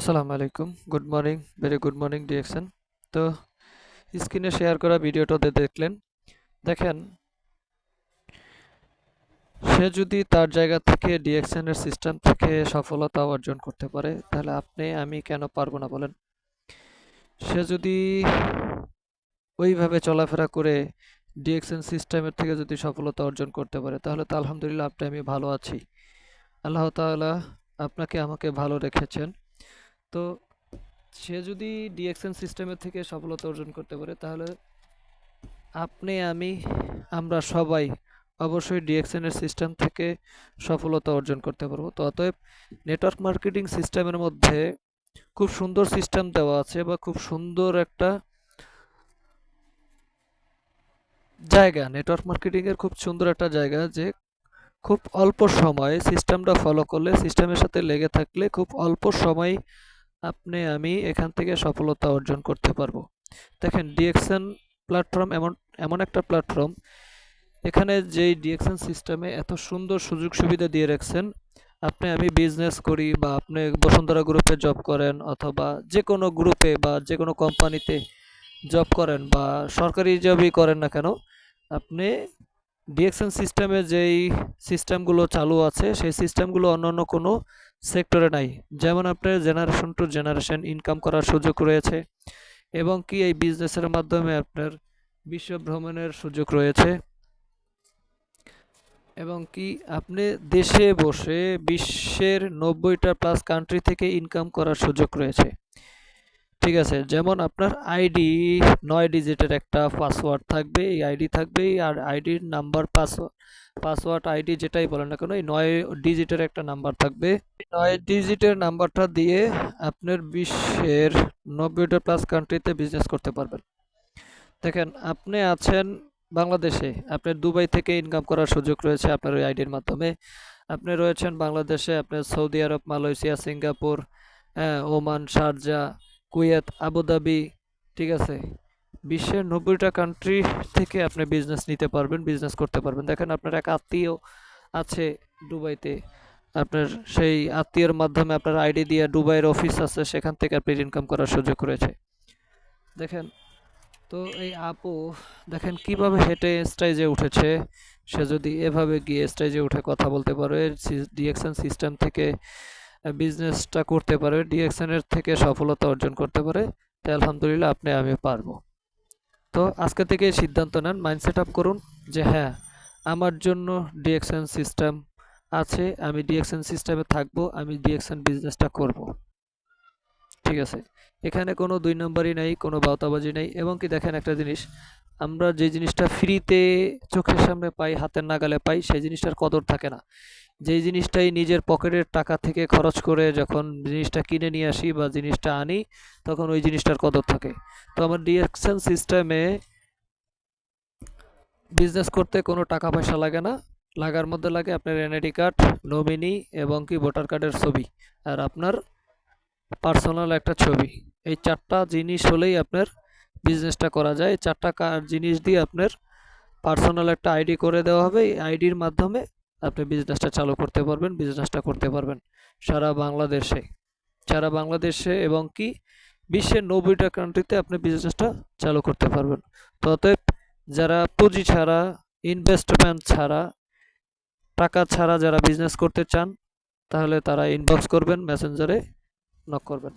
আসসালামু আলাইকুম, good morning, very good morning DXN. তো স্ক্রিনে শেয়ার করা ভিডিওটাতে দেখলেন, দেখেন সে যদি তার জায়গা থেকে ডিএক্সএন এর সিস্টেম থেকে সফলতা অর্জন করতে পারে, তাহলে আপনি আমি কেন পারবো না বলেন? সে যদি ওইভাবে চলাফেরা করে ডিএক্সএন সিস্টেমের থেকে যদি সফলতা অর্জন করতে পারে, তাহলে তো আলহামদুলিল্লাহ আপনি আমি ভালো আছি। আল্লাহ তাআলা আপনাকে আমাকে ভালো রেখেছেন। তো সে যদি ডিএক্সএন সিস্টেমের থেকে সফলতা অর্জন করতে পারে, তাহলে আপনি আমি আমরা সবাই অবশ্যই ডিএক্সএন এর সিস্টেম থেকে সফলতা অর্জন করতে পারবো। তো অতএব নেটওয়ার্ক মার্কেটিং সিস্টেমের মধ্যে খুব সুন্দর সিস্টেম দেওয়া আছে, বা খুব সুন্দর একটা জায়গা, নেটওয়ার্ক মার্কেটিং এর খুব সুন্দর একটা জায়গা, যে খুব অল্প সময়ে সিস্টেমটা ফলো করলে, সিস্টেমের সাথে লেগে থাকলে খুব অল্প সময় আপনি আমি এখান থেকে সফলতা অর্জন করতে পারবো। দেখেন, ডিএক্সএন প্ল্যাটফর্ম এমন এমন একটা প্ল্যাটফর্ম, এখানে যেই ডিএক্সএন সিস্টেমে এত সুন্দর সুযোগ সুবিধা দিয়ে রাখছেন। আপনি আমি বিজনেস করি, বা আপনি বসুন্ধরা গ্রুপে জব করেন, অথবা যে কোনো গ্রুপে বা যে কোনো কোম্পানিতে জব করেন, বা সরকারি জবই করেন না কেন, আপনি ডিএক্সএন সিস্টেমে যেই সিস্টেমগুলো চালু আছে, সেই সিস্টেমগুলো অন্যান্য কোনো সেক্টরে নাই। যেমন আপনার জেনারেশন টু জেনারেশন ইনকাম করার সুযোগ রয়েছে, এবং কি এই বিজনেসের মাধ্যমে আপনার বিশ্ব ভ্রমণের সুযোগ রয়েছে, এবং কি আপনি দেশে বসে বিশ্বের 90টা প্লাস কান্ট্রি থেকে ইনকাম করার সুযোগ রয়েছে। ঠিক আছে, যেমন আপনার আইডি 9 ডিজিটের একটা পাসওয়ার্ড থাকবে, এই আইডি থাকবে, আর আইডির নাম্বার, পাসওয়ার্ড আইডি যেটাই বলেন না কেন, এই 9 ডিজিটের একটা নাম্বার থাকবে। 9 ডিজিটের নাম্বারটা দিয়ে আপনার বিশ্বের 90টা প্লাস কান্ট্রিতে বিজনেস করতে পারবেন। দেখেন, আপনি আছেন বাংলাদেশে, আপনার দুবাই থেকে ইনকাম করার সুযোগ রয়েছে আপনার ওই আইডির মাধ্যমে। আপনি রয়েছেন বাংলাদেশে, আপনার Saudi Arab, Malaysia, Singapore, Oman, Sharjah, Kuwait, Abu Dhabi, ঠিক আছে, বিশ্বের 90টা কান্ট্রি থেকে আপনি বিজনেস নিতে পারবেন, বিজনেস করতে পারবেন। দেখেন, আপনার এক আত্মীয় আছে দুবাইতে, আপনার সেই আত্মীয়র মাধ্যমে আপনার আইডি দিয়ে দুবাইয়ের অফিস আছে, সেখান থেকে আপনি ইনকাম করার সুযোগ রয়েছে। দেখেন, তো এই আপু দেখেন কিভাবে হেঁটে স্টেজে উঠেছে। সে যদি এভাবে গিয়ে স্টেজে উঠে কথা বলতে পারে, ডিএক্সএন সিস্টেম থেকে বিজনেসটা করতে পারে, ডিএক্সএন এর থেকে সফলতা অর্জন করতে পারে, তাই আলহামদুলিল্লাহ আপনি আমি পারবো। তো আজকে থেকে সিদ্ধান্ত নেন, মাইন্ডসেট আপ করুন যে হ্যাঁ, আমার জন্য ডিএক্সএন সিস্টেম আছে, আমি ডিএক্সএন সিস্টেমে থাকবো, আমি ডিএক্সএন বিজনেসটা করব। ঠিক আছে, এখানে কোনো দুই নম্বরই নাই, কোনো বাউতাবাজি নাই। এবং কি দেখেন একটা জিনিস, আমরা যে জিনিসটা ফ্রিতে চোখের সামনে পাই, হাতের নাগালে পাই, সেই জিনিসটার কদর থাকে না। যেই জিনিসটাই নিজের পকেটের টাকা থেকে খরচ করে যখন জিনিসটা কিনে নিয়ে আসি বা জিনিসটা আনি, তখন ওই জিনিসটার কদর থাকে। তো আমার ডিএক্সএন সিস্টেমে বিজনেস করতে কোনো টাকা পয়সা লাগে না। লাগার মধ্যে লাগে আপনার এনআইডি কার্ড, নমিনি, এবং কি ভোটার কার্ডের ছবি, আর আপনার পার্সোনাল একটা ছবি। এই চারটা জিনিস হলেই আপনার বিজনেসটা করা যায়। এই চারটা জিনিস দিয়ে আপনার পার্সোনাল একটা আইডি করে দেওয়া হবে। এই আইডির মাধ্যমে আপনি বিজনেসটা চালু করতে পারবেন, বিজনেসটা করতে পারবেন সারা বাংলাদেশে, সারা বাংলাদেশে, এবং কি বিশ্বের 90টা কান্ট্রিতে আপনি বিজনেসটা চালু করতে পারবেন। তো অতএব যারা পুঁজি ছাড়া, ইনভেস্টমেন্ট ছাড়া, টাকা ছাড়া যারা বিজনেস করতে চান, তাহলে তারা ইনবক্স করবেন, মেসেঞ্জারে নক করবেন।